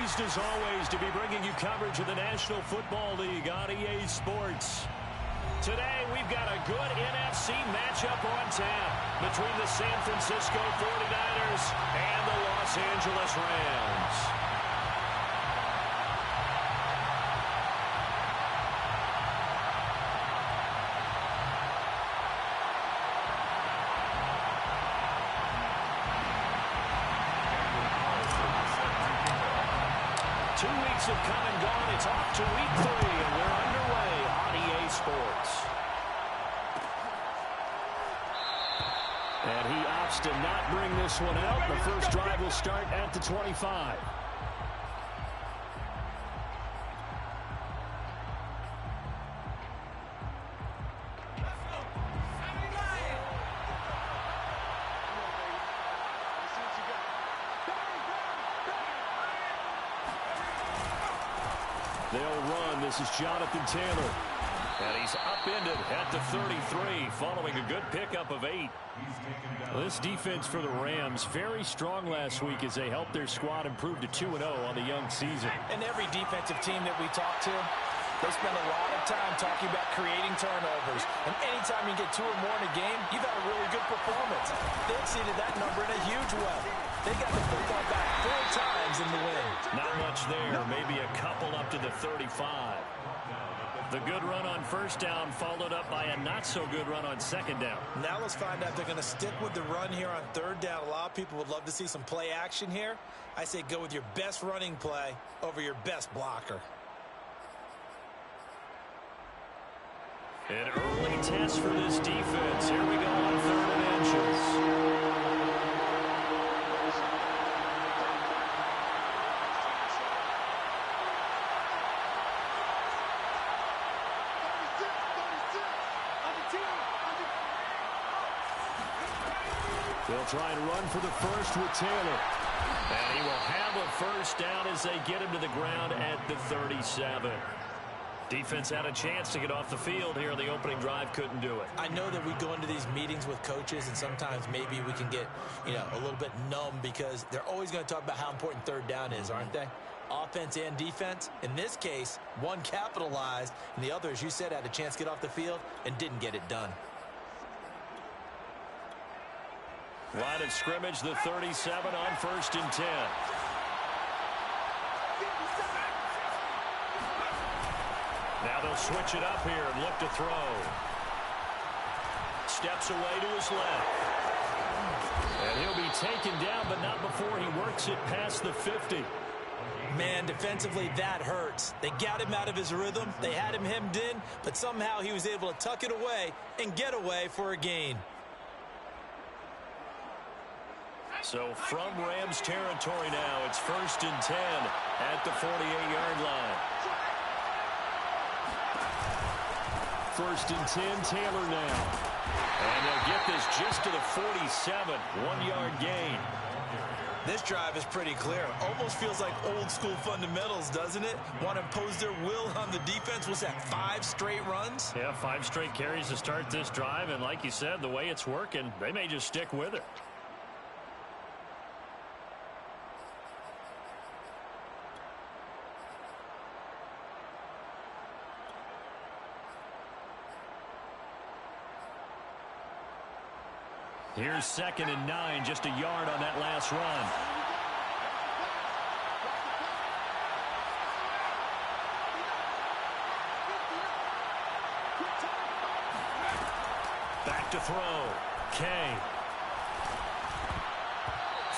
Pleased as always to be bringing you coverage of the National Football League on EA Sports. Today we've got a good NFC matchup on tap between the San Francisco 49ers and the Los Angeles Rams. 2 weeks have come and gone. It's off to week 3, and we're underway on EA Sports. And he opts to not bring this one out. The first drive will start at the 25. They'll run. This is Jonathan Taylor. And he's upended at the 33 following a good pickup of 8. This defense for the Rams, very strong last week as they helped their squad improve to 2-0 on the young season. And every defensive team that we talk to, they spend a lot of time talking about creating turnovers. And anytime you get 2 or more in a game, you've had a really good performance. They exceeded that number in a huge way. They got the football back 4 times in the win. Not much there. Maybe a couple up to the 35. The good run on first down followed up by a not-so-good run on second down. Now let's find out if they're going to stick with the run here on third down. A lot of people would love to see some play action here. I say go with your best running play over your best blocker. An early test for this defense. Here we go on 3rd and inches. They'll try and run for the first with Taylor. And he will have a first down as they get him to the ground at the 37. Defense had a chance to get off the field here. The opening drive couldn't do it. I know that we go into these meetings with coaches, and sometimes maybe we can get, a little bit numb because they're always going to talk about how important third down is, aren't they? Offense and defense. In this case, one capitalized, and the other, as you said, had a chance to get off the field and didn't get it done. Line of scrimmage, the 37 on 1st and 10. Now they'll switch it up here and look to throw. Steps away to his left. And he'll be taken down, but not before he works it past the 50. Man, defensively, that hurts. They got him out of his rhythm. They had him hemmed in, but somehow he was able to tuck it away and get away for a gain. So from Rams territory now, it's 1st and 10 at the 48-yard line. 1st and 10, Taylor now. And they'll get this just to the 47, 1-yard gain. This drive is pretty clear. Almost feels like old school fundamentals, doesn't it? Want to impose their will on the defense. Was that 5 straight runs? Yeah, 5 straight carries to start this drive. And like you said, the way it's working, they may just stick with it. Here's 2nd and 9, just a yard on that last run. Back to throw. Kay.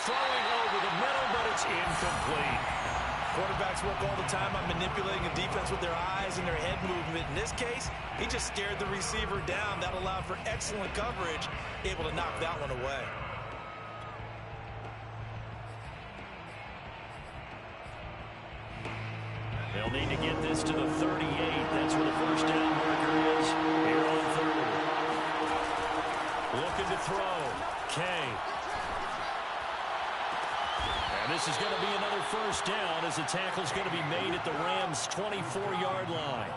Throwing over the middle, but it's incomplete. Quarterbacks work all the time on manipulating a defense with their eyes and their head movement. In this case, he just stared the receiver down. That allowed for excellent coverage, able to knock that one away. They'll need to get this to the 38. That's where the first down marker is here on 3rd. Looking to throw. Kay. And this is going to be another first down as the tackle's going to be made at the Rams' 24-yard line.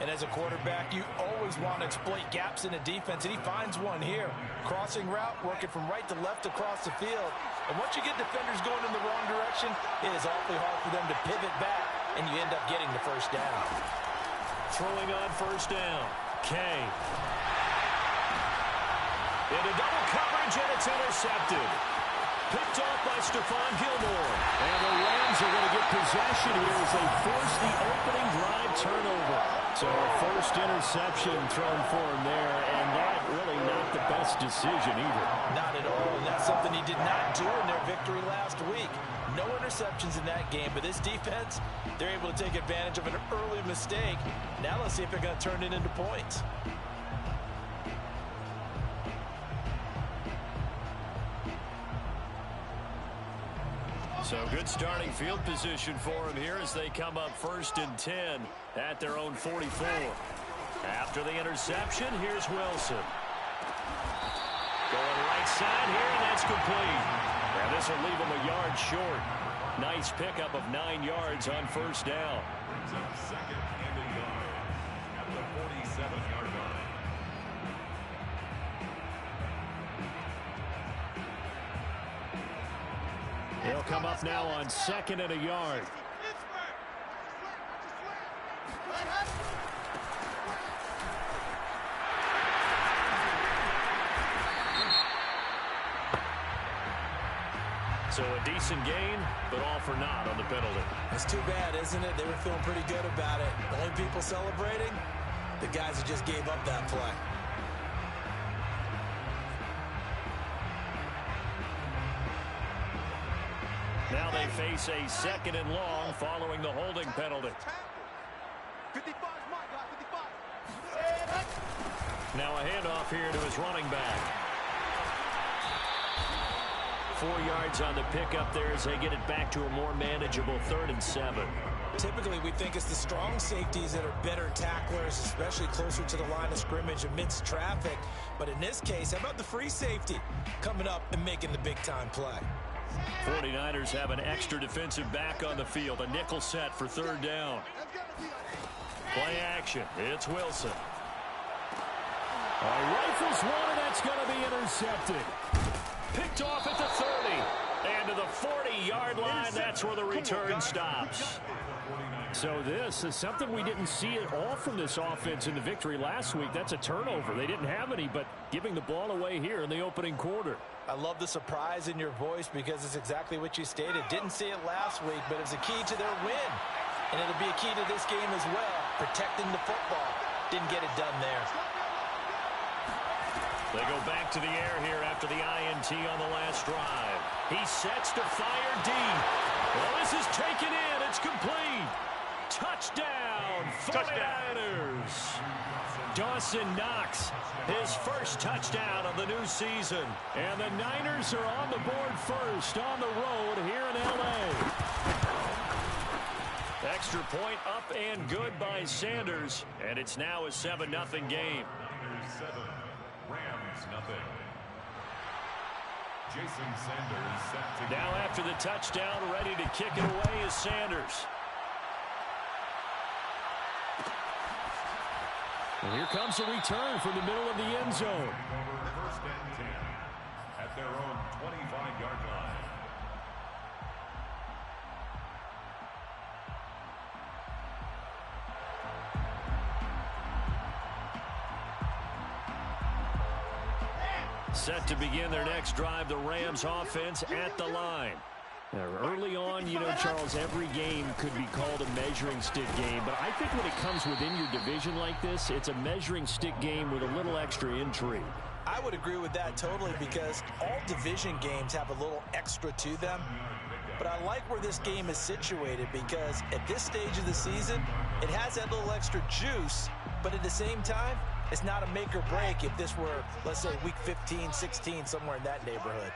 And as a quarterback, you always want to exploit gaps in the defense, and he finds one here. Crossing route, working from right to left across the field. And once you get defenders going in the wrong direction, it is awfully hard for them to pivot back, and you end up getting the first down. Throwing on first down, Kay. Into double coverage, and it's intercepted. Picked off by Stephon Gilmore. And the Rams are going to get possession here as they force the opening drive turnover. So a first interception thrown for him there, and that really not the best decision either. Not at all, and that's something he did not do in their victory last week. No interceptions in that game, but this defense, they're able to take advantage of an early mistake. Now let's see if they're going to turn it into points. So good starting field position for him here as they come up 1st and 10 at their own 44. After the interception, here's Wilson. Going right side here, and that's complete. And this will leave him a yard short. Nice pickup of 9 yards on first down. Second and a yard at the 47-yard line. They'll come up now on 2nd and a yard. So a decent gain, but all for naught on the penalty. It's too bad, isn't it? They were feeling pretty good about it. The only people celebrating, the guys who just gave up that play. Now they face a 2nd and long following the holding penalty. 55, my guy, 55. Now a handoff here to his running back. 4 yards on the pickup there as they get it back to a more manageable 3rd and 7. Typically, we think it's the strong safeties that are better tacklers, especially closer to the line of scrimmage amidst traffic. But in this case, how about the free safety coming up and making the big-time play? 49ers have an extra defensive back on the field. A nickel set for 3rd down. Play action. It's Wilson. Rifles one, and that's going to be intercepted. Picked off at the 30. And to the 40-yard line, that's where the return stops. So this is something we didn't see at all from this offense in the victory last week. That's a turnover. They didn't have any, but giving the ball away here in the opening quarter. I love the surprise in your voice because it's exactly what you stated. Didn't see it last week, but it was a key to their win. And it'll be a key to this game as well, protecting the football. Didn't get it done there. They go back to the air here after the INT on the last drive. He sets to fire deep. Well, this is taken in. It's complete. Touchdown, 49ers. Dawson Knox, his first touchdown of the new season. And the Niners are on the board first on the road here in L.A. Extra point up and good by Sanders. And it's now a 7-0 game. 7, Rams nothing. Jason Sanders set to Now after the touchdown, ready to kick it away is Sanders. And here comes a return from the middle of the end zone. First and 10 at their own 25-yard line. Set to begin their next drive, the Rams offense at the line. Now, early on, you know, Charles, every game could be called a measuring stick game. But I think when it comes within your division like this, it's a measuring stick game with a little extra intrigue. I would agree with that totally because all division games have a little extra to them. But I like where this game is situated because at this stage of the season, it has that little extra juice. But at the same time, it's not a make or break if this were, let's say, week 15, 16, somewhere in that neighborhood.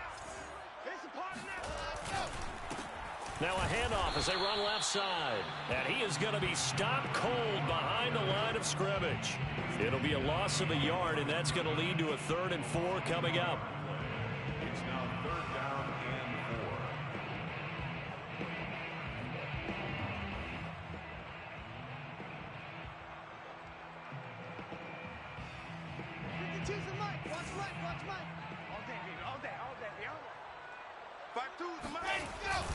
Now a handoff as they run left side. And he is going to be stopped cold behind the line of scrimmage. It'll be a loss of a yard, and that's going to lead to a 3rd and 4 coming up. It's now 3rd down and 4.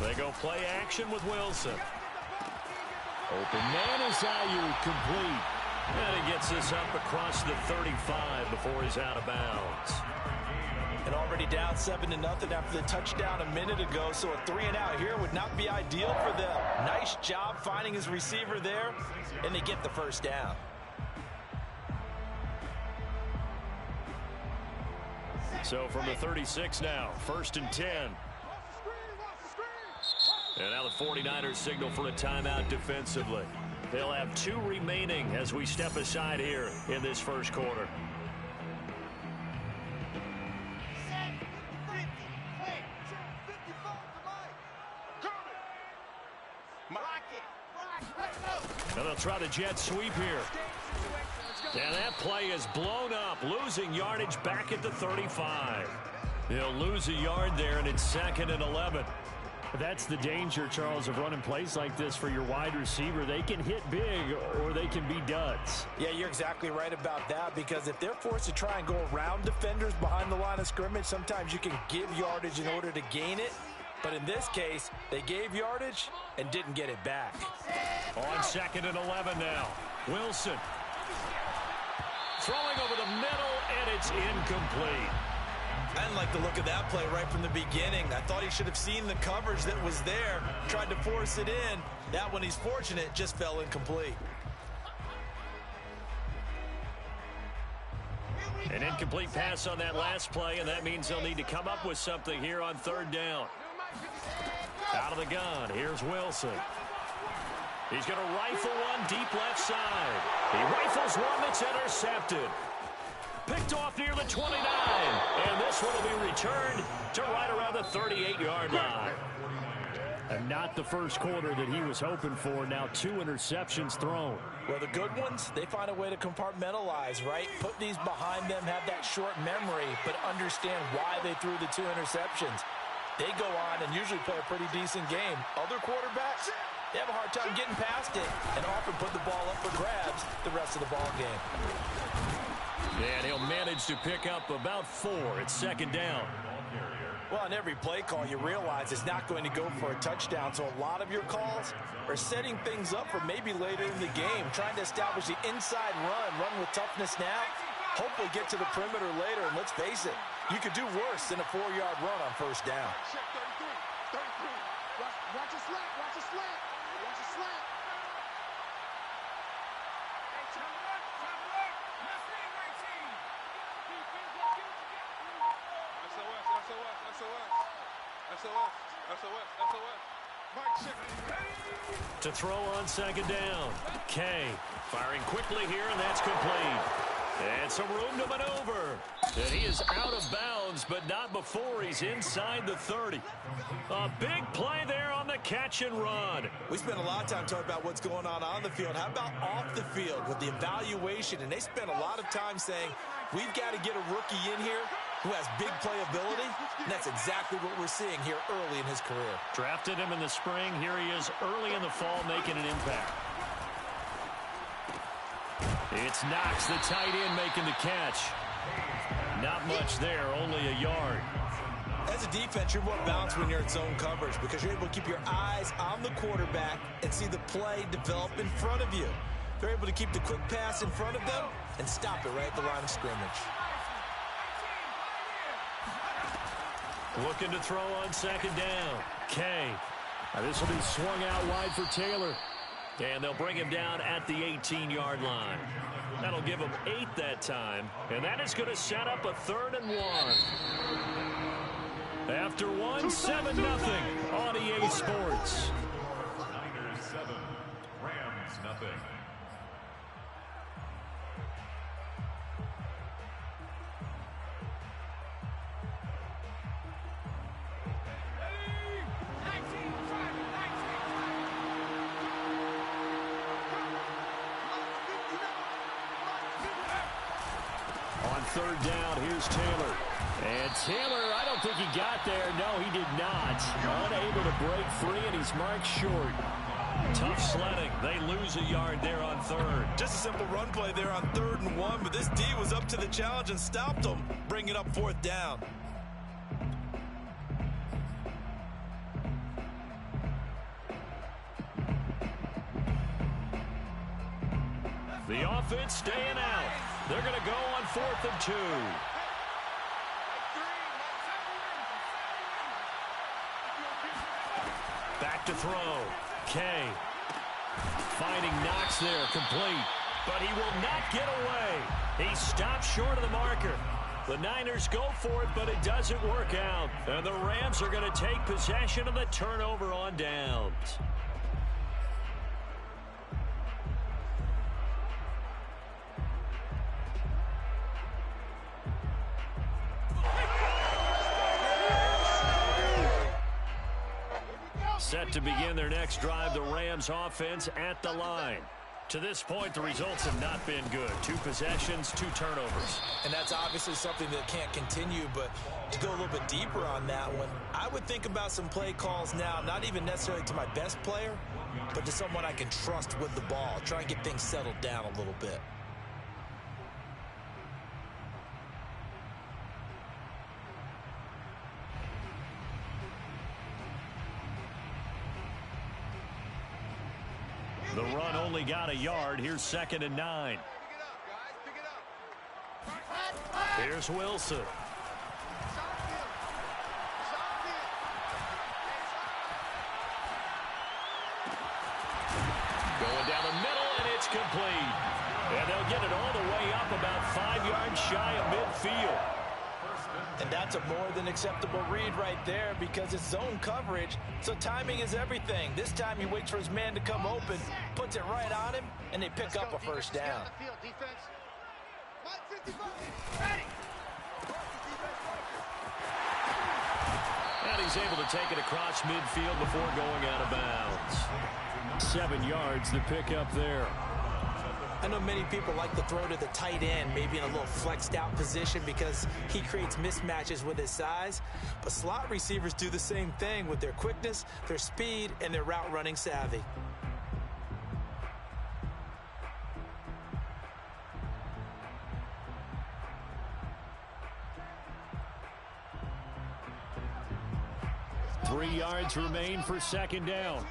They go play action with Wilson. Open man is Ayuk, complete. And he gets this up across the 35 before he's out of bounds. And already down 7-0 after the touchdown a minute ago, so a 3-and-out here would not be ideal for them. Nice job finding his receiver there, and they get the first down. So from the 36 now, 1st and 10. And now the 49ers signal for a timeout defensively. They'll have 2 remaining as we step aside here in this first quarter. And they'll try the jet sweep here. And that play is blown up, losing yardage back at the 35. He'll lose a yard there, and it's 2nd and 11. That's the danger, Charles, of running plays like this for your wide receiver. They can hit big or they can be duds. Yeah, you're exactly right about that, because if they're forced to try and go around defenders behind the line of scrimmage, sometimes you can give yardage in order to gain it. But in this case, they gave yardage and didn't get it back. On 2nd and 11 now. Wilson. Throwing over the middle, and it's incomplete. I didn't like the look of that play right from the beginning. I thought he should have seen the coverage that was there, tried to force it in. That one, he's fortunate, just fell incomplete. An incomplete pass on that last play, and that means they'll need to come up with something here on 3rd down. Out of the gun, here's Wilson. He's going to rifle one deep left side. He rifles one that's intercepted. Picked off near the 29. And this one will be returned to right around the 38-yard line. And not the first quarter that he was hoping for. Now 2 interceptions thrown. Well, the good ones, they find a way to compartmentalize, right? Put these behind them, have that short memory, but understand why they threw the 2 interceptions. They go on and usually play a pretty decent game. Other quarterbacks, they have a hard time getting past it and often put the ball up for grabs the rest of the ball game. And he'll manage to pick up about 4. It's 2nd down. Well, on every play call, you realize it's not going to go for a touchdown, so a lot of your calls are setting things up for maybe later in the game, trying to establish the inside run with toughness now, hopefully get to the perimeter later, and let's face it, you could do worse than a 4-yard run on 1st down. Watch a slant, watch a slant, watch a slant. To throw on 2nd down. Kay firing quickly here, and that's complete. And some room to maneuver. And he is out of bounds, but not before he's inside the 30. A big play there on the catch and run. We spent a lot of time talking about what's going on the field. How about off the field with the evaluation? And they spent a lot of time saying, we've got to get a rookie in here who has big playability, and that's exactly what we're seeing here early in his career. Drafted him in the spring. Here he is early in the fall making an impact. It's Knox, the tight end, making the catch. Not much there, only a yard. As a defense, you're more balanced when you're in zone coverage because you're able to keep your eyes on the quarterback and see the play develop in front of you. They're able to keep the quick pass in front of them and stop it right at the line of scrimmage. Looking to throw on 2nd down. Kay. This will be swung out wide for Taylor. And they'll bring him down at the 18-yard line. That'll give him 8 that time. And that is going to set up a 3rd and 1. After 1, 7-0 on EA Sports. Niners 7, Rams nothing. On 3rd down, here's Taylor. And Taylor, I don't think he got there. No, he did not. Unable to break free, and he's marked short. Tough sledding. They lose a yard there on third. Just a simple run play there on 3rd and 1, but this D was up to the challenge and stopped them, bringing up 4th down. The offense staying out. They're going to go on 4th and 2. Back to throw. Kay. Finding Knox there, complete. But he will not get away. He stopped short of the marker. The Niners go for it, but it doesn't work out. And the Rams are going to take possession of the turnover on downs. Set to begin their next drive, the Rams offense at the line. To this point, the results have not been good. 2 possessions, 2 turnovers. And that's obviously something that can't continue, but to go a little bit deeper on that one, I would think about some play calls now, not even necessarily to my best player, but to someone I can trust with the ball. Try and get things settled down a little bit. The run only got a yard. Here's 2nd and 9. Here's Wilson. Going down the middle, and it's complete. And they'll get it all the way up about 5 yards shy of midfield. And that's a more than acceptable read right there because it's zone coverage, so timing is everything. This time he waits for his man to come open, puts it right on him, and they pick up a first down. And he's able to take it across midfield before going out of bounds. 7 yards, the pickup there. I know many people like to throw to the tight end, maybe in a little flexed out position because he creates mismatches with his size. But slot receivers do the same thing with their quickness, their speed, and their route running savvy. Three yards remain for 2nd down.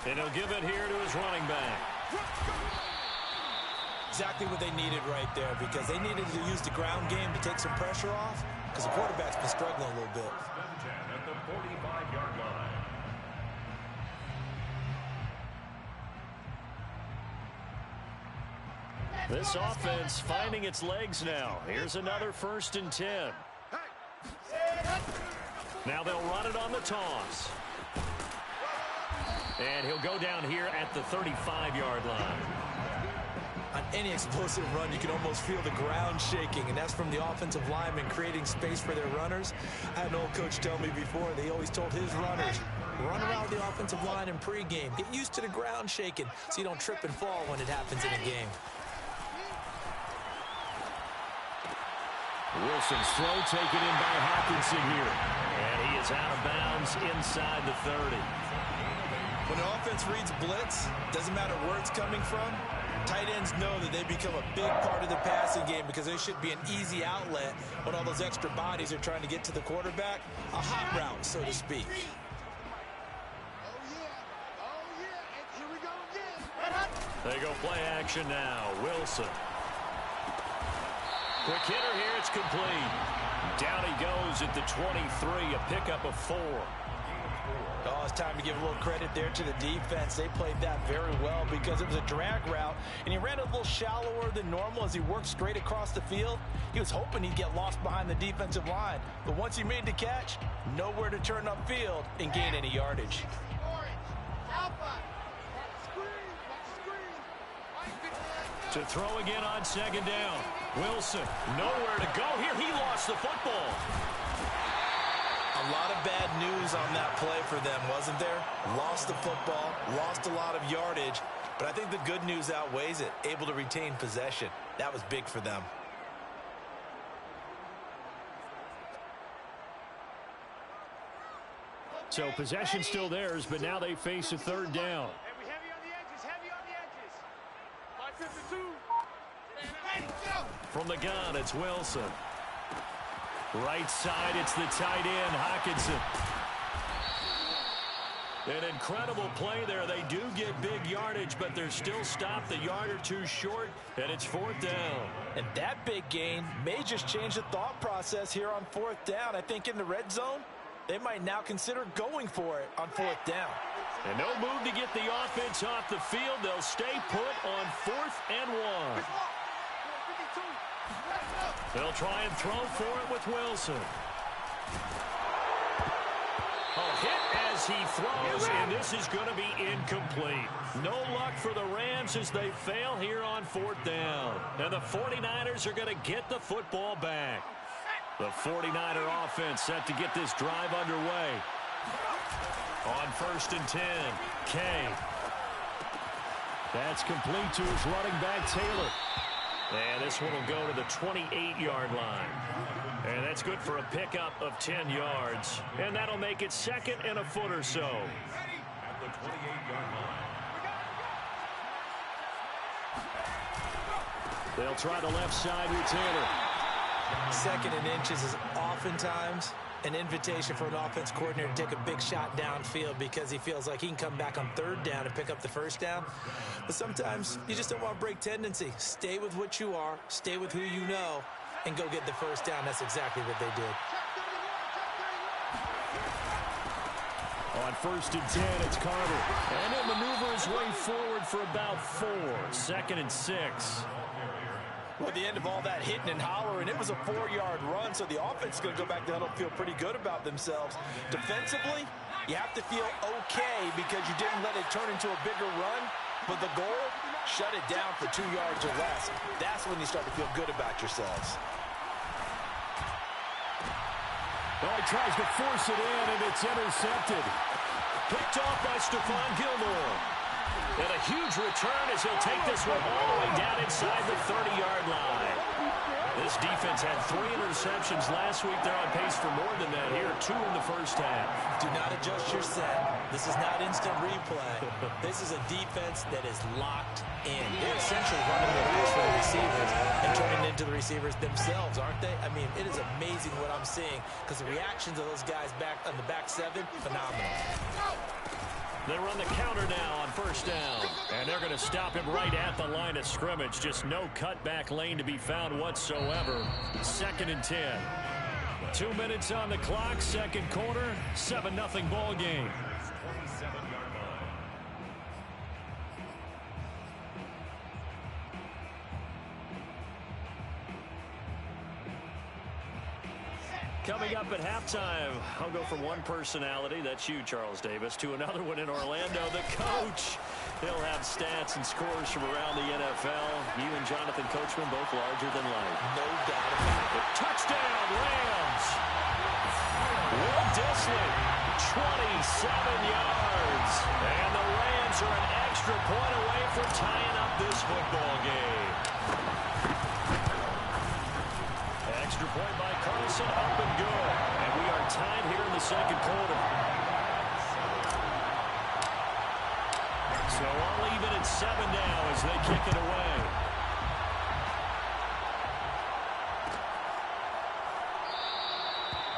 And he'll give it here to his running back. Exactly what they needed right there because they needed to use the ground game to take some pressure off because the quarterback's been struggling a little bit. At the 45-yard line. This offense finding its legs now. Here's another 1st and 10. Now they'll run it on the toss. And he'll go down here at the 35-yard line. On any explosive run, you can almost feel the ground shaking, and that's from the offensive linemen creating space for their runners. I had an old coach tell me before, they always told his runners, run around the offensive line in pregame. Get used to the ground shaking so you don't trip and fall when it happens in a game. Wilson's throw taken in by Hawkinson here. And he is out of bounds inside the 30. When the offense reads blitz, doesn't matter where it's coming from, tight ends know that they become a big part of the passing game because they should be an easy outlet when all those extra bodies are trying to get to the quarterback. A hot route, so to speak. They go play action now. Wilson. Quick hitter here. It's complete. Down he goes at the 23. A pickup of 4. Oh, it's time to give a little credit there to the defense. They played that very well because it was a drag route, and he ran a little shallower than normal as he worked straight across the field. He was hoping he'd get lost behind the defensive line, but once he made the catch, nowhere to turn upfield and gain any yardage. To throw again on 2nd down. Wilson, nowhere to go here. He lost the football. A lot of bad news on that play for them, wasn't there? Lost the football, lost a lot of yardage, but I think the good news outweighs it. Able to retain possession. That was big for them. So possession still theirs, but now they face a third down. Heavy on the edges, heavy on the edges. 552. From the gun, it's Wilson. Right side, it's the tight end, Hockenson. An incredible play there. They do get big yardage, but they're still stopped a yard or two short, and it's fourth down. And that big gain may just change the thought process here on fourth down. I think in the red zone, they might now consider going for it on fourth down. And no move to get the offense off the field. They'll stay put on 4th and 1. They'll try and throw for it with Wilson. A hit as he throws, and this is going to be incomplete. No luck for the Rams as they fail here on fourth down. And the 49ers are going to get the football back. The 49er offense set to get this drive underway. On 1st and 10, Kay. That's complete to his running back, Taylor. And this one will go to the 28-yard line. And that's good for a pickup of 10 yards. And that'll make it 2nd and a foot or so. At the 28-yard line. They'll try the left side with Taylor. 2nd and inches is oftentimes an invitation for an offense coordinator to take a big shot downfield because he feels like he can come back on 3rd down and pick up the 1st down. But sometimes you just don't want to break tendency. Stay with what you are, stay with who you know, and go get the 1st down. That's exactly what they did. On 1st and 10, it's Carter. And he'll maneuver his way forward for about 4. 2nd and 6. Well, at the end of all that hitting and hollering, it was a 4-yard run, so the offense is going to go back to huddle and feel pretty good about themselves. Defensively, you have to feel okay because you didn't let it turn into a bigger run, but the goal, shut it down for 2 yards or less. That's when you start to feel good about yourselves. Well, he tries to force it in, and it's intercepted. Picked off by Stephon Gilmore. And a huge return as he'll take this one all the way down inside the 30-yard line. This defense had 3 interceptions last week. They're on pace for more than that here. 2 in the first half. Do not adjust your set. This is not instant replay. This is a defense that is locked in. They're essentially running their backs for the receivers and turning into the receivers themselves, aren't they? I mean, it is amazing what I'm seeing because the reactions of those guys back on the back 7, phenomenal. They run the counter now on 1st down. And they're going to stop him right at the line of scrimmage. Just no cutback lane to be found whatsoever. 2nd and 10. 2 minutes on the clock, 2nd quarter, 7-0 ball game. 27-yard line. Coming up at halftime, I'll go from one personality, that's you, Charles Davis, to another one in Orlando, the coach. He'll have stats and scores from around the NFL. You and Jonathan Coachman both larger than life. No doubt about it. Touchdown, Rams! Will Disley, 27 yards. And the Rams are an extra point away from tying up this football game. Extra point by Carlson, up and good. And we are tied here in the 2nd quarter. So I'll leave it at 7 now as they kick it away.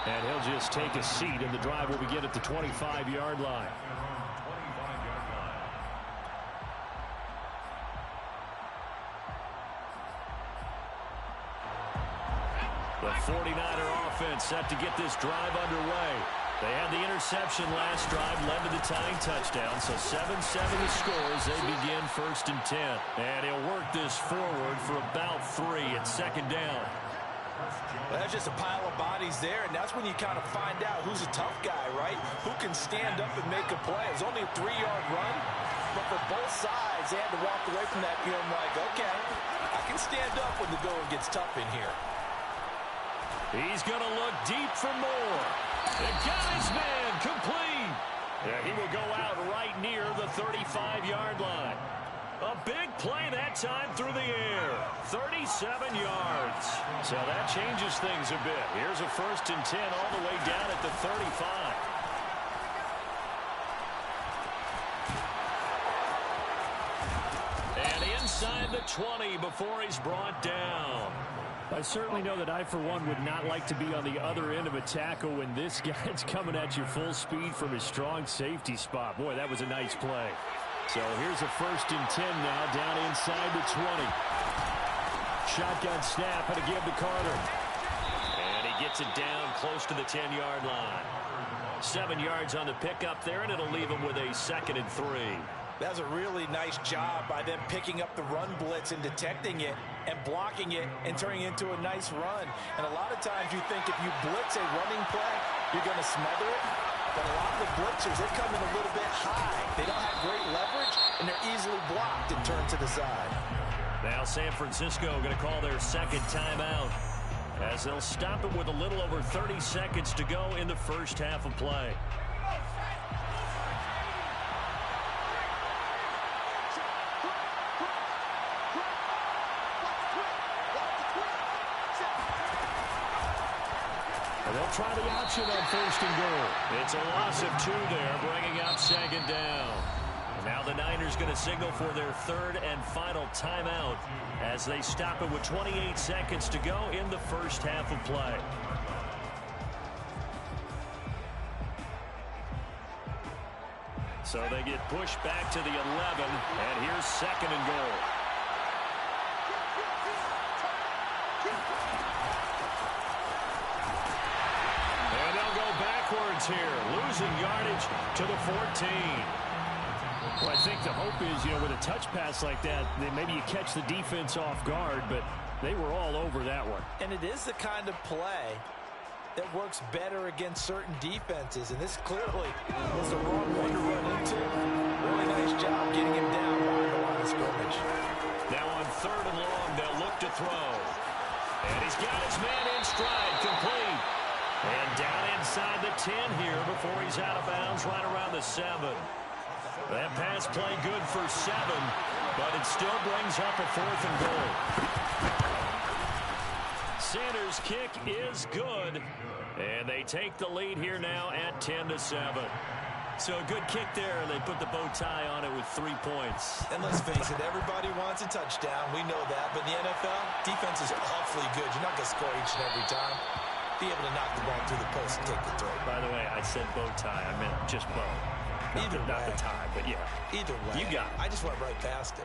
And he'll just take a seat, and the drive will begin at the 25-yard line. The 49er offense set to get this drive underway. They had the interception last drive, led to the tying touchdown, so 7-7 the score as they begin 1st and 10. And he'll work this forward for about 3 at 2nd down. That's just a pile of bodies there, and that's when you kind of find out who's a tough guy, right? Who can stand up and make a play. It was only a 3-yard run, but for both sides, they had to walk away from that feeling like, okay, I can stand up when the going gets tough in here. He's going to look deep for more. And got his man complete. Yeah, he will go out right near the 35-yard line. A big play that time through the air. 37 yards. So that changes things a bit. Here's a 1st and 10 all the way down at the 35. inside the 20 before he's brought down. I certainly know that I, for one, would not like to be on the other end of a tackle when this guy's coming at you full speed from his strong safety spot. Boy, that was a nice play. So here's a 1st and 10 now, down inside the 20. Shotgun snap and a give to Carter. And he gets it down close to the 10-yard line. 7 yards on the pickup there, and it'll leave him with a 2nd and 3. That was a really nice job by them picking up the run blitz and detecting it and blocking it and turning it into a nice run. And a lot of times you think if you blitz a running play, you're going to smother it. But a lot of the blitzers, they're coming a little bit high. They don't have great leverage, and they're easily blocked and turned to the side. Now San Francisco going to call their 2nd timeout as they'll stop it with a little over 30 seconds to go in the first half of play. They'll try the option on 1st and goal. It's a loss of 2 there, bringing up 2nd down. Now the Niners going to signal for their 3rd and final timeout as they stop it with 28 seconds to go in the first half of play. So they get pushed back to the 11, and here's 2nd and goal. Backwards here, losing yardage to the 14. Well, I think the hope is, with a touch pass like that, maybe you catch the defense off guard, but they were all over that one. And it is the kind of play that works better against certain defenses, and this clearly was the wrong way to run into. Really nice job getting him down behind the line of scrimmage. Now on 3rd and long, they'll look to throw. And he's got his man in stride, complete. And down inside the 10 here before he's out of bounds right around the 7. That pass play good for 7, but it still brings up a 4th and goal. Sanders' kick is good, and they take the lead here now at 10-7. So a good kick there, and they put the bow tie on it with 3 points. And let's face it, everybody wants a touchdown. We know that, but in the NFL, defense is awfully good. You're not going to score each and every time. Be able to knock the ball through the post and take the throw. By the way, I said bow tie. I meant just bow. Either way. Not the tie, but yeah. Either way. You got it. I just went right past it.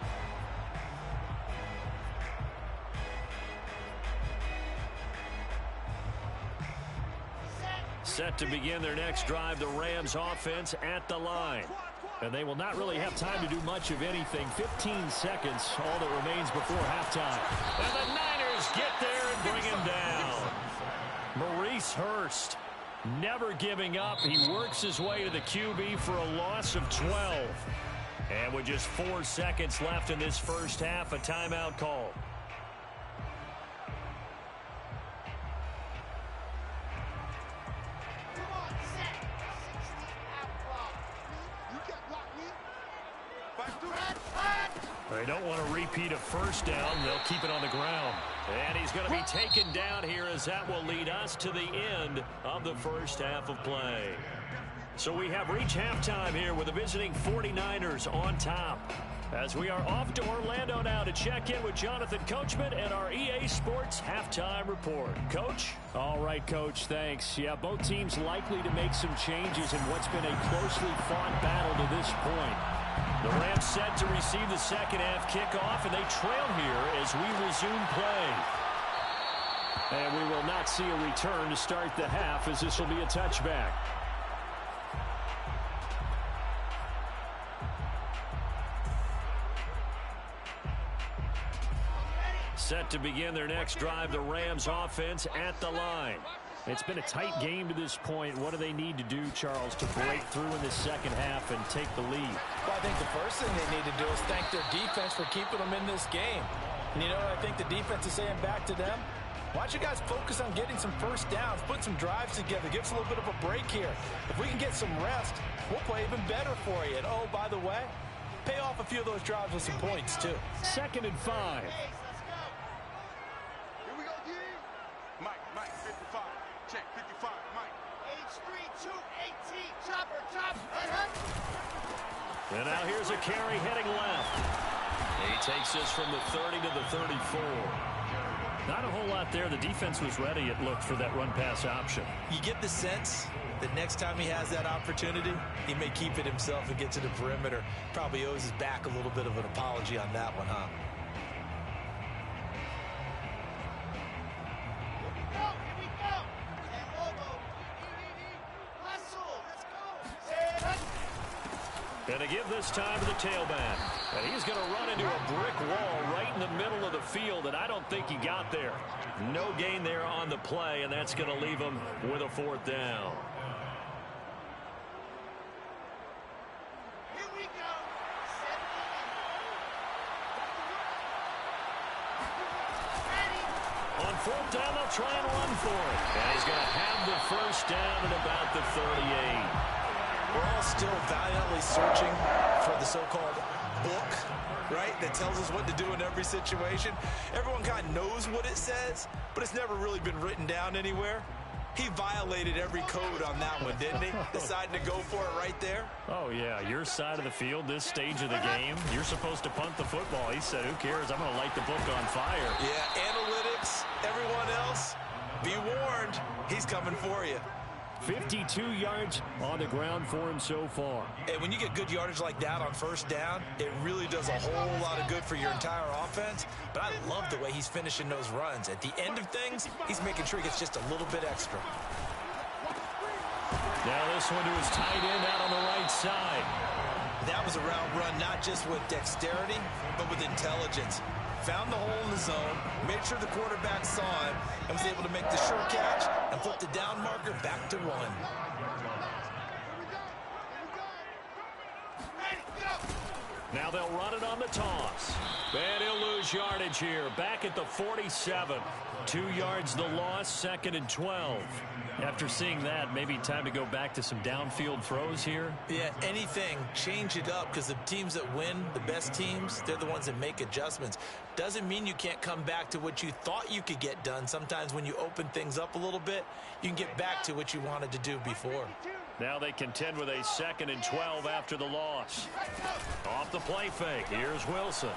Set to begin their next drive, the Rams offense at the line. And they will not really have time to do much of anything. 15 seconds, all that remains before halftime. And the Niners get there and bring him down. Maurice Hurst never giving up. He works his way to the QB for a loss of 12. And with just 4 seconds left in this first half, a timeout call. They don't want to repeat a first down. They'll keep it on the ground. And he's going to be taken down here as that will lead us to the end of the first half of play. So we have reached halftime here with the visiting 49ers on top. As we are off to Orlando now to check in with Jonathan Coachman and our EA Sports halftime report. Coach? All right, Coach, thanks. Yeah, both teams likely to make some changes in what's been a closely fought battle to this point. The Rams set to receive the second half kickoff, and they trail here as we resume play. And we will not see a return to start the half, as this will be a touchback. Set to begin their next drive, the Rams offense at the line. It's been a tight game to this point. What do they need to do, Charles, to break through in the second half and take the lead? Well, I think the first thing they need to do is thank their defense for keeping them in this game. And you know what I think the defense is saying back to them? Why don't you guys focus on getting some first downs, put some drives together, give us a little bit of a break here. If we can get some rest, we'll play even better for you. And, oh, by the way, pay off a few of those drives with some points, too. 2nd and 5. Mike, 55. Check, 55, Mike. H3, 218, chopper. And now here's a carry heading left. He takes this from the 30 to the 34. Not a whole lot there. The defense was ready, it looked, for that run-pass option. You get the sense that next time he has that opportunity, he may keep it himself and get to the perimeter. Probably owes his back a little bit of an apology on that one, huh? And to give this time to the tailback. And he's going to run into a brick wall right in the middle of the field, and I don't think he got there. No gain there on the play, and that's going to leave him with a 4th down. Here we go. On 4th down, they'll try and run for it. And he's going to have the 1st down at about the 38. We're all still valiantly searching for the so-called book, right, that tells us what to do in every situation. Everyone kind of knows what it says, but it's never really been written down anywhere. He violated every code on that one, didn't he? Deciding to go for it right there. Oh, yeah, your side of the field, this stage of the game, you're supposed to punt the football. He said, who cares? I'm going to light the book on fire. Yeah, analytics, everyone else, be warned, he's coming for you. 52 yards on the ground for him so far. And when you get good yardage like that on 1st down, it really does a whole lot of good for your entire offense. But I love the way he's finishing those runs. At the end of things, he's making sure he gets just a little bit extra. Now this one to his tight end out on the right side. That was a route run not just with dexterity, but with intelligence. Found the hole in the zone, made sure the quarterback saw him, and was able to make the sure catch and flip the down marker back to 1. Now they'll run it on the toss. And he'll lose yardage here. Back at the 47. 2 yards the loss, 2nd and 12. After seeing that, maybe time to go back to some downfield throws here. Yeah, anything. Change it up, because the teams that win, the best teams, they're the ones that make adjustments. Doesn't mean you can't come back to what you thought you could get done. Sometimes when you open things up a little bit, you can get back to what you wanted to do before. Now they contend with a 2nd and 12 after the loss. Off the play fake. Here's Wilson.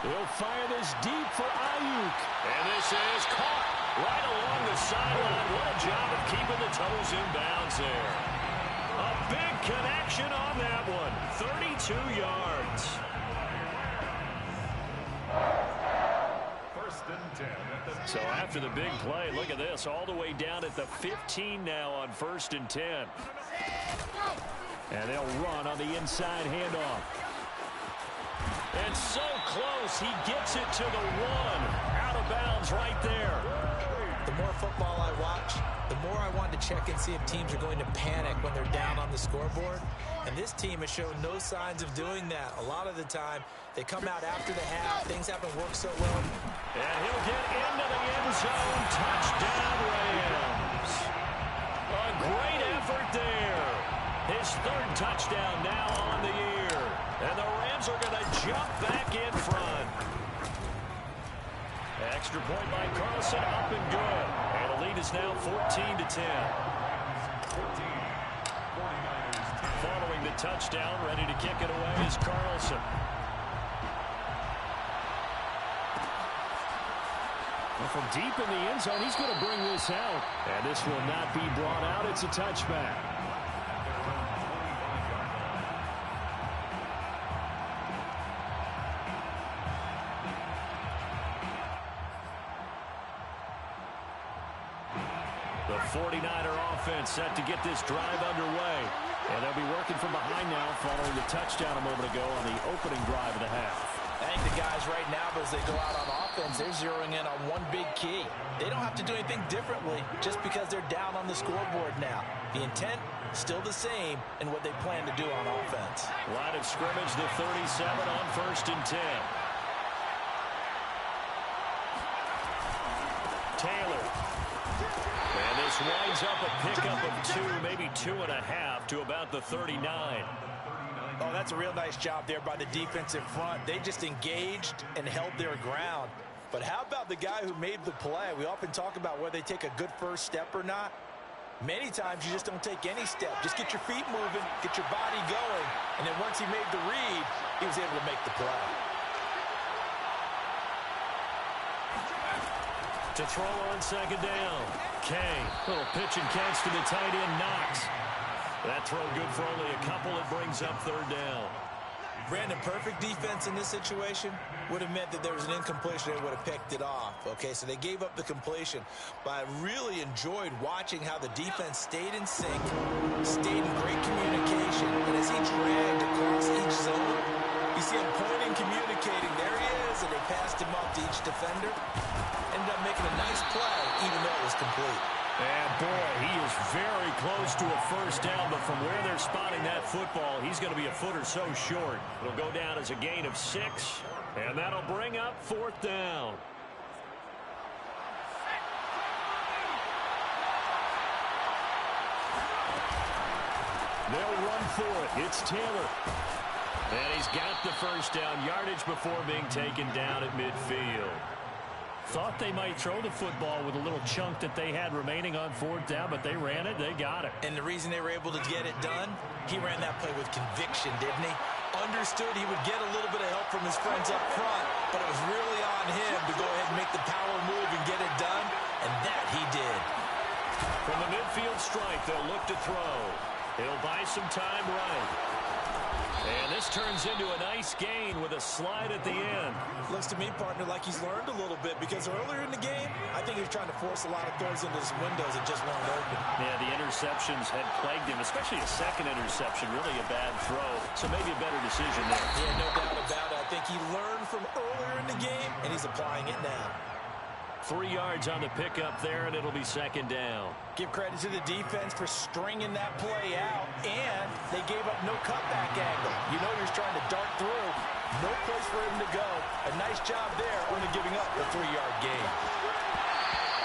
He'll fire this deep for Ayuk. And this is caught right along the sideline. What a job of keeping the toes in bounds there. A big connection on that one. 32 yards. 1st and 10 at the So after the big play, look at this. All the way down at the 15 now on 1st and 10. And they'll run on the inside handoff. And so close, he gets it to the 1. Out of bounds right there. The more football I watch, the more I want to check and see if teams are going to panic when they're down on the scoreboard. And this team has shown no signs of doing that. A lot of the time, they come out after the half. Things haven't worked so well. And he'll get into the end zone. Touchdown, Rams. A great effort there. His 3rd touchdown now on the year. And the Rams are going to jump back in front. Extra point by Carlson, up and good. And the lead is now 14-10. Following the touchdown, ready to kick it away is Carlson. And from deep in the end zone, he's going to bring this out. And this will not be brought out. It's a touchback. The 49er offense set to get this drive underway. And they'll be working from behind now following the touchdown a moment ago on the opening drive of the half. I think the guys right now, as they go out on offense, they're zeroing in on one big key. They don't have to do anything differently just because they're down on the scoreboard now. The intent, still the same in what they plan to do on offense. Line of scrimmage, the 37 on 1st and 10. Taylor. And this winds up a pickup of 2, maybe 2.5 to about the 39. Oh, that's a real nice job there by the defensive front. They just engaged and held their ground. But how about the guy who made the play? We often talk about whether they take a good first step or not. Many times you just don't take any step. Just get your feet moving, get your body going, and then once he made the read, he was able to make the play. To throw on second down. Kay, little pitch and catch to the tight end, Knox. That throw good for only a couple. It brings up third down. Brandon, perfect defense in this situation would have meant that there was an incompletion. They would have picked it off. Okay, so they gave up the completion. But I really enjoyed watching how the defense stayed in sync, stayed in great communication, and as he dragged across each zone, you see him pointing, communicating. There he is, and they passed him up to each defender. Ended up making a nice play, even though it was complete. And boy, he is very close to a first down, but from where they're spotting that football, he's going to be a foot or so short. It'll go down as a gain of 6, and that'll bring up fourth down. They'll run for it. It's Taylor. And he's got the first down yardage before being taken down at midfield. Thought they might throw the football with a little chunk that they had remaining on fourth down, but they ran it. They got it. And the reason they were able to get it done, he ran that play with conviction, didn't he? Understood he would get a little bit of help from his friends up front, but it was really on him to go ahead and make the power move and get it done, and that he did. From the midfield stripe, they'll look to throw. He'll buy some time right. And this turns into a nice gain with a slide at the end. Looks to me, partner, like he's learned a little bit, because earlier in the game, I think he was trying to force a lot of throws into his windows and just weren't open. Yeah, the interceptions had plagued him, especially a second interception, really a bad throw. So maybe a better decision there. Yeah, no doubt about it. I think he learned from earlier in the game, and he's applying it now. 3 yards on the pickup there, and it'll be second down. Give credit to the defense for stringing that play out, and they gave up no cutback angle. You know he's trying to dart through. No place for him to go. A nice job there, only giving up a 3-yard gain.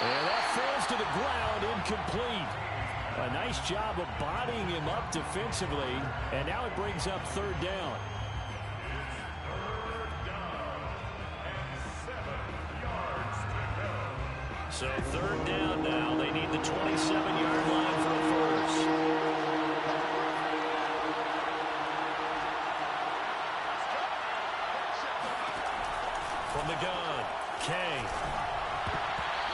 And that falls to the ground, incomplete. A nice job of bodying him up defensively, and now it brings up third down. So third down now. They need the 27-yard line for a first. From the gun, Kay.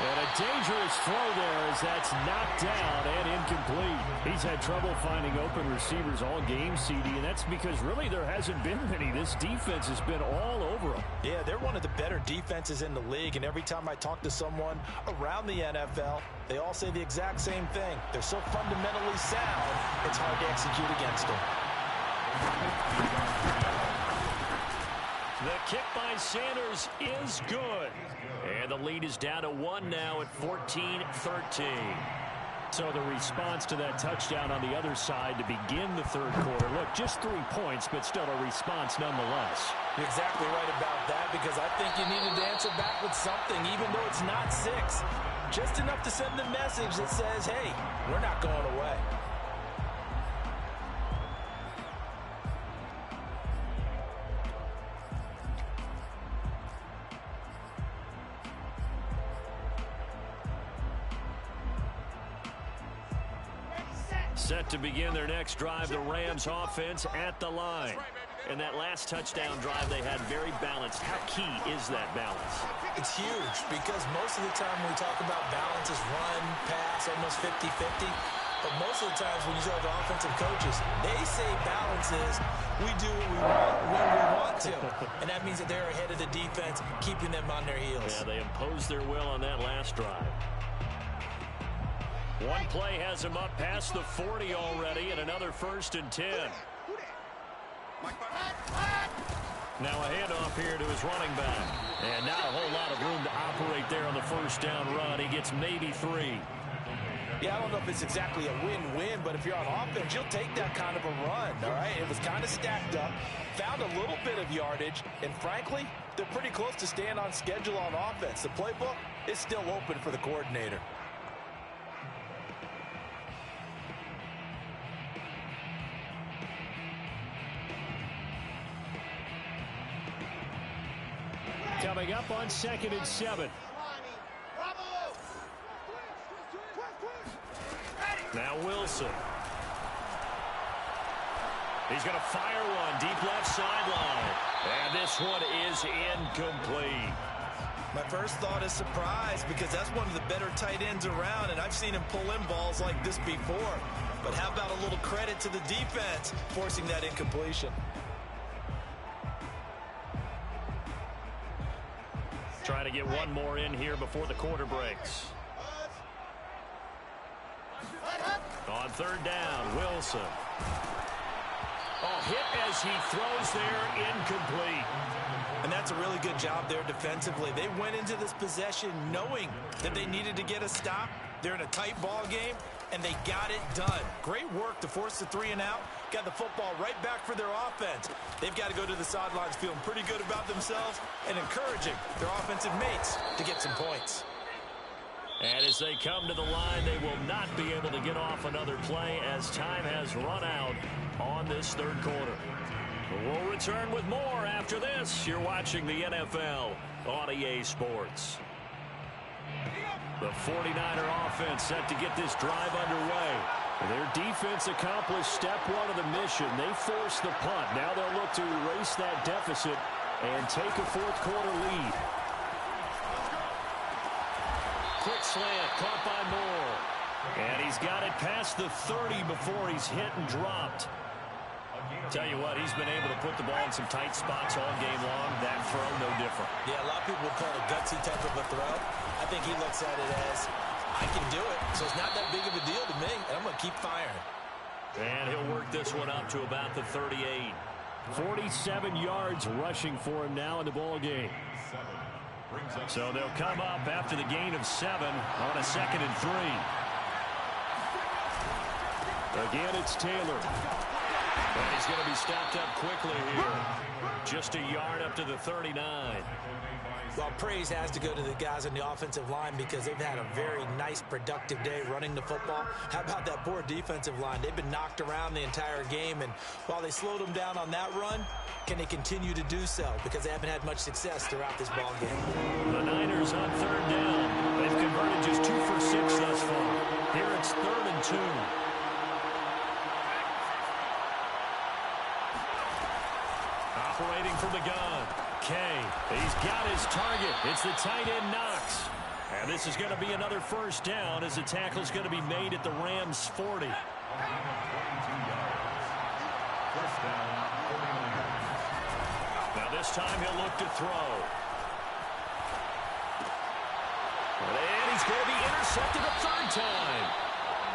And a dangerous throw there as that's knocked down and incomplete. He's had trouble finding open receivers all game, CD, and that's because really there hasn't been many. This defense has been all over them. Yeah, they're one of the better defenses in the league, and every time I talk to someone around the NFL, they all say the exact same thing. They're so fundamentally sound, it's hard to execute against them. The kick by Sanders is good. And the lead is down to 1 now at 14-13. So the response to that touchdown on the other side to begin the third quarter. Look, just 3 points, but still a response nonetheless. You're exactly right about that, because I think you needed to answer back with something, even though it's not 6. Just enough to send the message that says, hey, we're not going away. Set to begin their next drive, the Rams offense at the line. And that last touchdown drive they had very balanced. How key is that balance? It's huge, because most of the time when we talk about balance is run, pass, almost 50-50. But most of the times when you talk to offensive coaches, they say balance is we do what we want when we want to. And that means that they're ahead of the defense, keeping them on their heels. Yeah, they imposed their will on that last drive. One play has him up past the 40 already, and another 1st and 10. Now a handoff here to his running back. And not a whole lot of room to operate there on the first down run. He gets maybe 3. Yeah, I don't know if it's exactly a win-win, but if you're on offense, you'll take that kind of a run, all right? It was kind of stacked up, found a little bit of yardage, and frankly, they're pretty close to staying on schedule on offense. The playbook is still open for the coordinator. Coming up on 2nd and 7. Now Wilson. He's going to fire one deep left sideline. And this one is incomplete. My first thought is surprise because that's one of the better tight ends around, and I've seen him pull in balls like this before. But how about a little credit to the defense forcing that incompletion? Trying to get one more in here before the quarter breaks. On third down, Wilson. Oh, hit as he throws there, incomplete. And that's a really good job there defensively. They went into this possession knowing that they needed to get a stop. They're in a tight ball game, and they got it done. Great work to force the 3 and out. Got the football right back for their offense. They've got to go to the sidelines feeling pretty good about themselves and encouraging their offensive mates to get some points. And as they come to the line, they will not be able to get off another play as time has run out on this third quarter. We'll return with more after this. You're watching the NFL on EA Sports. The 49er offense set to get this drive underway. Their defense accomplished step one of the mission. They forced the punt. Now they'll look to erase that deficit and take a fourth quarter lead. Quick slant, caught by Moore. And he's got it past the 30 before he's hit and dropped. Tell you what, he's been able to put the ball in some tight spots all game long. That throw, no different. Yeah, a lot of people would call it a gutsy type of a throw. I think he looks at it as, I can do it, so it's not that big of a deal to me, and I'm going to keep firing. And he'll work this one up to about the 38. 47 yards rushing for him now in the ball game. So they'll come up after the gain of 7 on a 2nd and 3. Again, it's Taylor. And he's going to be stopped up quickly here. Just a yard up to the 39. Well, praise has to go to the guys on the offensive line because they've had a very nice, productive day running the football. How about that poor defensive line? They've been knocked around the entire game, and while they slowed them down on that run, can they continue to do so? Because they haven't had much success throughout this ball game. The Niners on third down. They've converted just 2 for 6 thus far. Here it's 3rd and 2. Operating from the gun. Kay, he's got his target. It's the tight end Knox. And this is going to be another first down as the tackle's going to be made at the Rams' 40. Now this time he'll look to throw. And he's going to be intercepted a 3rd time.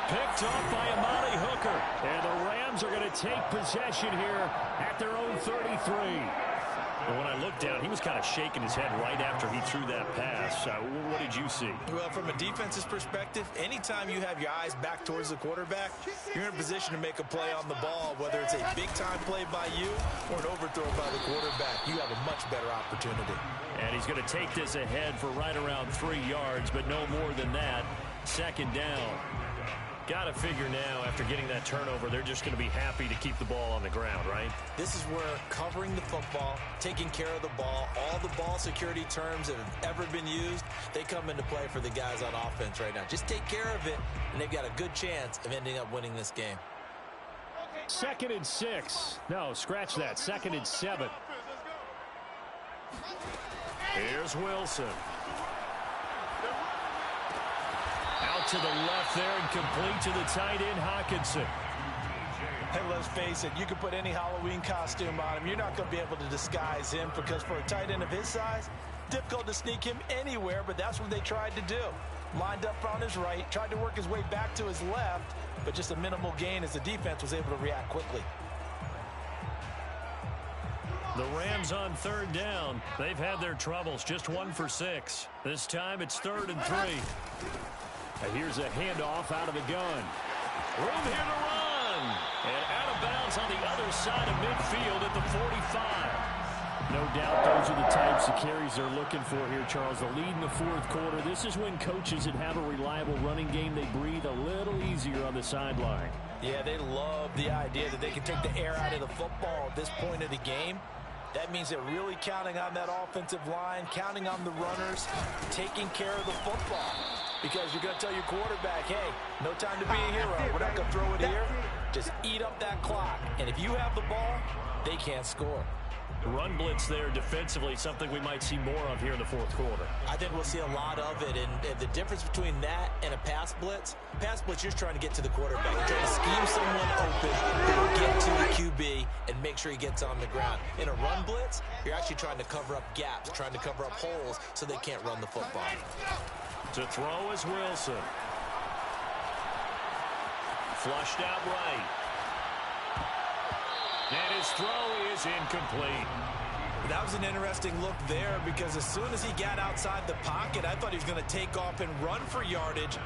Picked off by Amani Hooker. And the Rams are going to take possession here at their own 33. And when I looked down, he was kind of shaking his head right after he threw that pass. What did you see? Well, from a defense's perspective, anytime you have your eyes back towards the quarterback, you're in a position to make a play on the ball, whether it's a big-time play by you or an overthrow by the quarterback. You have a much better opportunity. And he's going to take this ahead for right around 3 yards, but no more than that. 2nd down. Got to figure now, after getting that turnover, they're just going to be happy to keep the ball on the ground, right? This is where covering the football, taking care of the ball, all the ball security terms that have ever been used, they come into play for the guys on offense right now. Just take care of it, and they've got a good chance of ending up winning this game. 2nd and 6. No, scratch that. 2nd and 7. Here's Wilson. Out to the left there and complete to the tight end, Hockenson. Hey, let's face it, you can put any Halloween costume on him. You're not going to be able to disguise him because for a tight end of his size, difficult to sneak him anywhere, but that's what they tried to do. Lined up on his right, tried to work his way back to his left, but just a minimal gain as the defense was able to react quickly. The Rams on 3rd down. They've had their troubles, just 1 for 6. This time it's 3rd and 3. Here's a handoff out of the gun. Room here to run. And out of bounds on the other side of midfield at the 45. No doubt those are the types of carries they're looking for here, Charles. The lead in the 4th quarter. This is when coaches that have a reliable running game, they breathe a little easier on the sideline. Yeah, they love the idea that they can take the air out of the football at this point of the game. That means they're really counting on that offensive line, counting on the runners, taking care of the football. because you're going to tell your quarterback, hey, no time to be a hero. We're not going to throw it here. Just eat up that clock. And if you have the ball, they can't score. Run blitz there defensively, something we might see more of here in the fourth quarter. I think we'll see a lot of it, and the difference between that and a pass blitz, you're just trying to get to the quarterback. You're trying to scheme someone open who will get to the QB and make sure he gets on the ground. In a run blitz, you're actually trying to cover up gaps, trying to cover up holes so they can't run the football. To throw is Wilson. Flushed out right. And his throw is incomplete. That was an interesting look there because as soon as he got outside the pocket, I thought he was going to take off and run for yardage.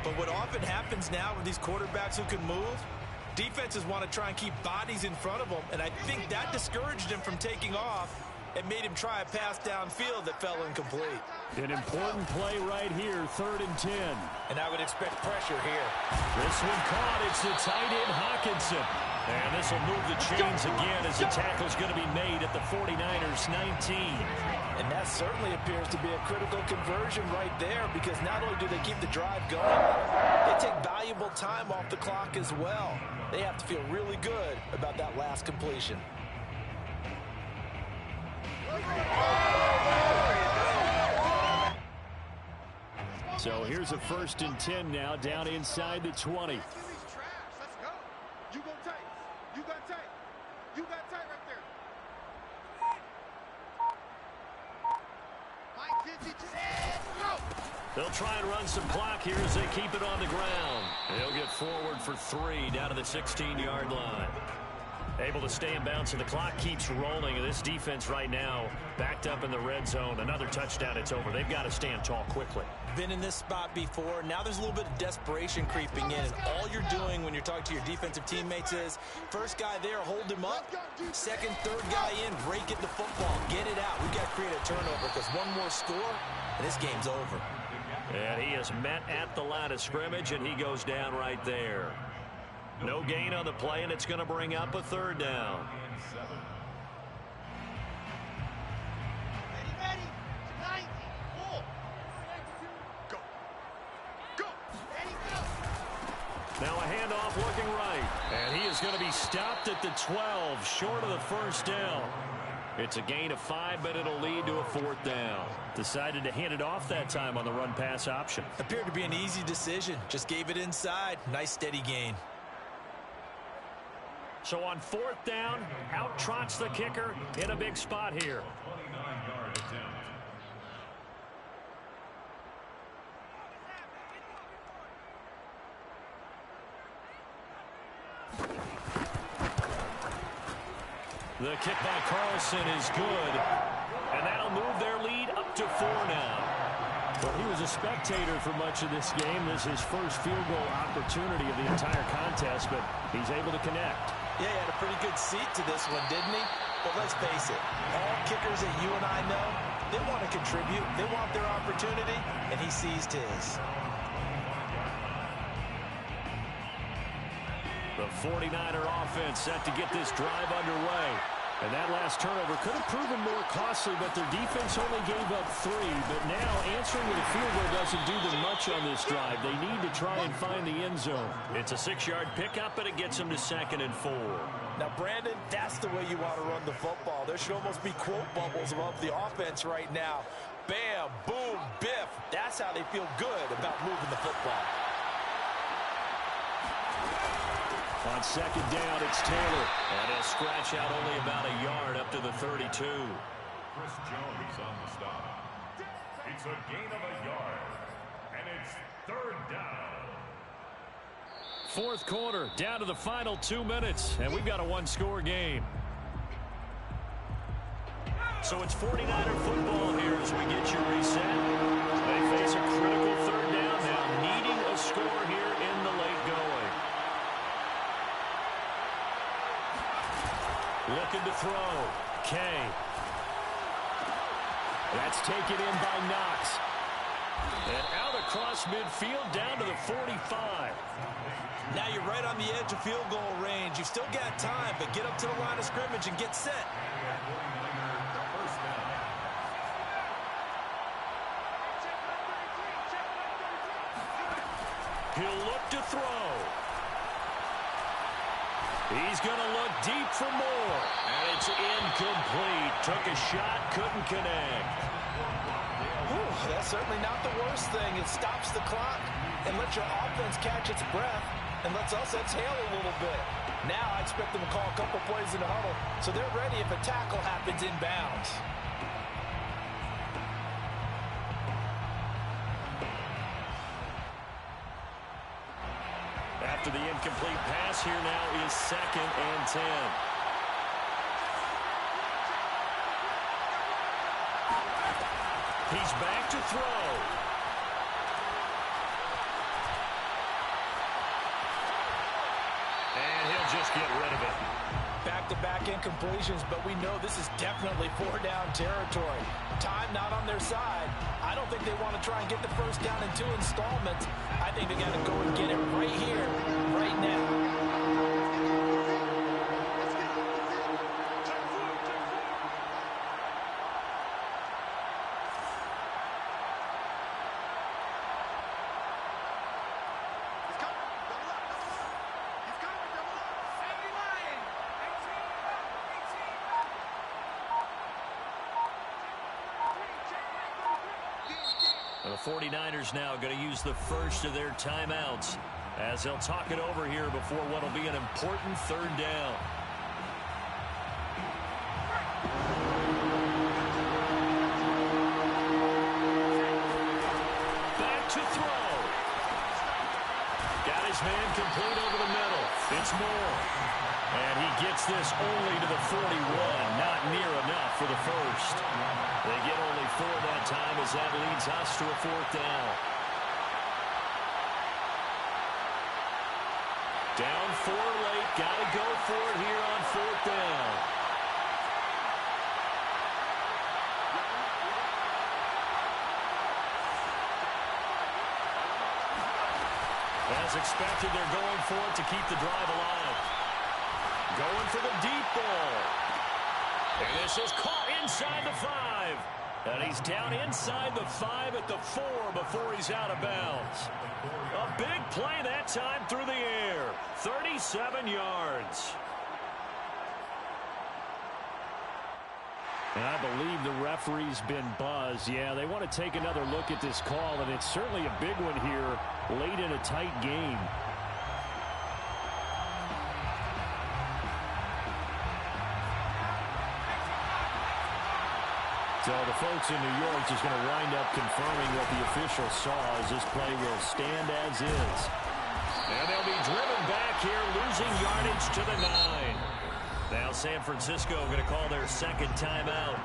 But what often happens now with these quarterbacks who can move, defenses want to try and keep bodies in front of them, and I think that discouraged him from taking off and made him try a pass downfield that fell incomplete. An important play right here, 3rd and 10. And I would expect pressure here. This one caught. It's the tight end, Hawkinson. And this will move the chains again as the tackle's going to be made at the 49ers 19. And that certainly appears to be a critical conversion right there because not only do they keep the drive going, they take valuable time off the clock as well. They have to feel really good about that last completion. So here's a 1st and 10 now, down inside the 20. Let's go. You go tight. You got tight. You got tight right there. Mike Kinsey, go. They'll try and run some clock here as they keep it on the ground. They'll get forward for 3 down to the 16-yard line. Able to stay in bounds, and the clock keeps rolling. This defense right now backed up in the red zone. Another touchdown, it's over. They've got to stand tall quickly. Been in this spot before. Now there's a little bit of desperation creeping in. And all you're doing when you're talking to your defensive teammates is, first guy there, hold him up. Second, third guy in, rake at the football. Get it out. We've got to create a turnover because one more score, and this game's over. And he is met at the line of scrimmage, and he goes down right there. No gain on the play, and it's going to bring up a 3rd down. Ready. 90. Full. Go. Go. Ready, go. Now a handoff looking right. And he is going to be stopped at the 12, short of the 1st down. It's a gain of 5, but it'll lead to a 4th down. Decided to hand it off that time on the run-pass option. Appeared to be an easy decision. Just gave it inside. Nice steady gain. So on 4th down, out trots the kicker in a big spot here. 29-yard attempt. The kick by Carlson is good, and that'll move their lead up to 4 now. Well, he was a spectator for much of this game. This is his first field goal opportunity of the entire contest, but he's able to connect. Yeah, he had a pretty good seat to this one, didn't he? But let's face it, all kickers that you and I know, they want to contribute. They want their opportunity, and he seized his. The 49er offense set to get this drive underway. And that last turnover could have proven more costly, but their defense only gave up 3. But now answering with a field goal doesn't do them much on this drive. They need to try and find the end zone. It's a 6-yard pickup, and it gets them to 2nd and 4. Now, Brandon, that's the way you want to run the football. There should almost be quote bubbles above the offense right now. Bam, boom, biff. That's how they feel good about moving the football. On 2nd down, it's Taylor. And he'll scratch out only about a yard up to the 32. Chris Jones on the stop. It's a gain of a yard. And it's 3rd down. 4th quarter, down to the final 2 minutes. And we've got a 1-score game. So it's 49er football here as we get you reset. They face a critical 3rd down now, needing a score here in the late going. Looking to throw. Kay. That's taken in by Knox. And out across midfield down to the 45. Now you're right on the edge of field goal range. You've still got time, but get up to the line of scrimmage and get set. He'll look to throw. He's going to look deep for more. And it's incomplete. Took a shot, couldn't connect. Whew, that's certainly not the worst thing. It stops the clock and lets your offense catch its breath and lets us exhale a little bit. Now I expect them to call a couple plays in the huddle so they're ready if a tackle happens inbounds. After the incomplete pass, here now is 2nd and 10. He's back to throw. And he'll just get rid of it. Back-to-back incompletions, but we know this is definitely 4-down territory. Time not on their side. I don't think they want to try and get the first down in 2 installments. I think they got to go and get it right here, right now. The 49ers now going to use the first of their timeouts as they'll talk it over here before what will be an important 3rd down. Back to throw. Got his man complete over the middle. It's Moore. And he gets this only to the 41. Not near enough for the first. They get only 4 that time as that leads us to a 4th down. Down 4 late. Got to go for it here on 4th down. As expected, they're going for it to keep the drive alive. Going for the deep ball. And this is caught inside the 5. And he's down inside the 5 at the 4 before he's out of bounds. A big play that time through the air. 37 yards. And I believe the referee's been buzzed. Yeah, they want to take another look at this call, and it's certainly a big one here late in a tight game. So the folks in New York just going to wind up confirming what the official saw as this play will stand as is. And they'll be driven back here, losing yardage to the 9. Now San Francisco going to call their 2nd timeout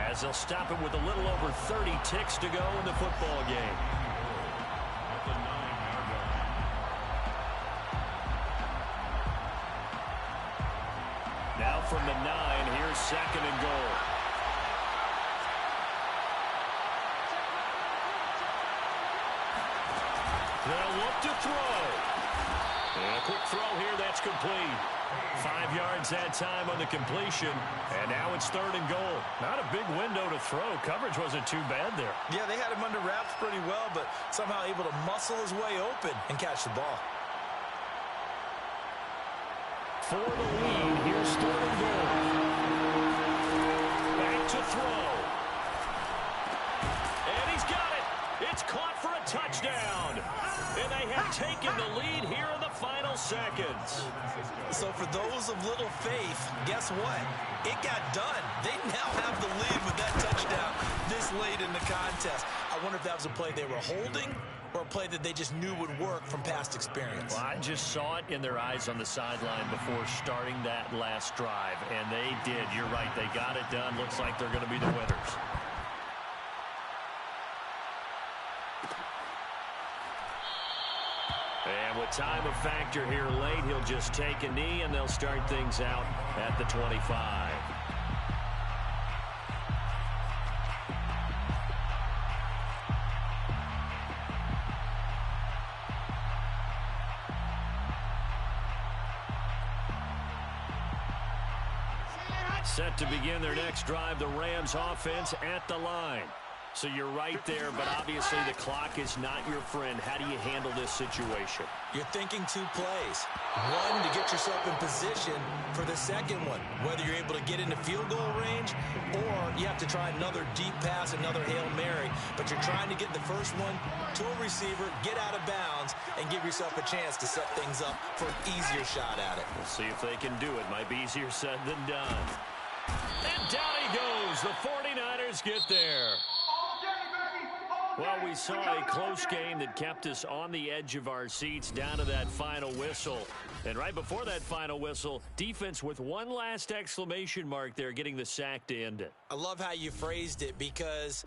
as they'll stop it with a little over 30 ticks to go in the football game. Now from the 9, here's 2nd and goal. They'll look to throw. And a quick throw here, that's complete. 5 yards that time on the completion. And now it's 3rd and goal. Not a big window to throw. Coverage wasn't too bad there. Yeah, they had him under wraps pretty well, but somehow able to muscle his way open and catch the ball. For the lead, here's 3rd and goal. Back to throw. And he's got it. It's caught for a touchdown. And they have taken the lead here in the final seconds. So for those of little faith, guess what? It got done. They now have the lead with that touchdown this late in the contest. I wonder if that was a play they were holding or a play that they just knew would work from past experience. Well, I just saw it in their eyes on the sideline before starting that last drive, and they did. You're right. They got it done. Looks like they're going to be the winners. And with time a factor here late, he'll just take a knee, and they'll start things out at the 25. Set to begin their next drive, the Rams offense at the line. So you're right there, but obviously the clock is not your friend. How do you handle this situation? You're thinking 2 plays. One, to get yourself in position for the second one, whether you're able to get into field goal range or you have to try another deep pass, another Hail Mary, but you're trying to get the first one to a receiver, get out of bounds, and give yourself a chance to set things up for an easier shot at it. We'll see if they can do it. Might be easier said than done. And down he goes. The 49ers get there. Well, we saw a close game that kept us on the edge of our seats down to that final whistle. And right before that final whistle, defense with one last exclamation mark there, getting the sack to end it. I love how you phrased it because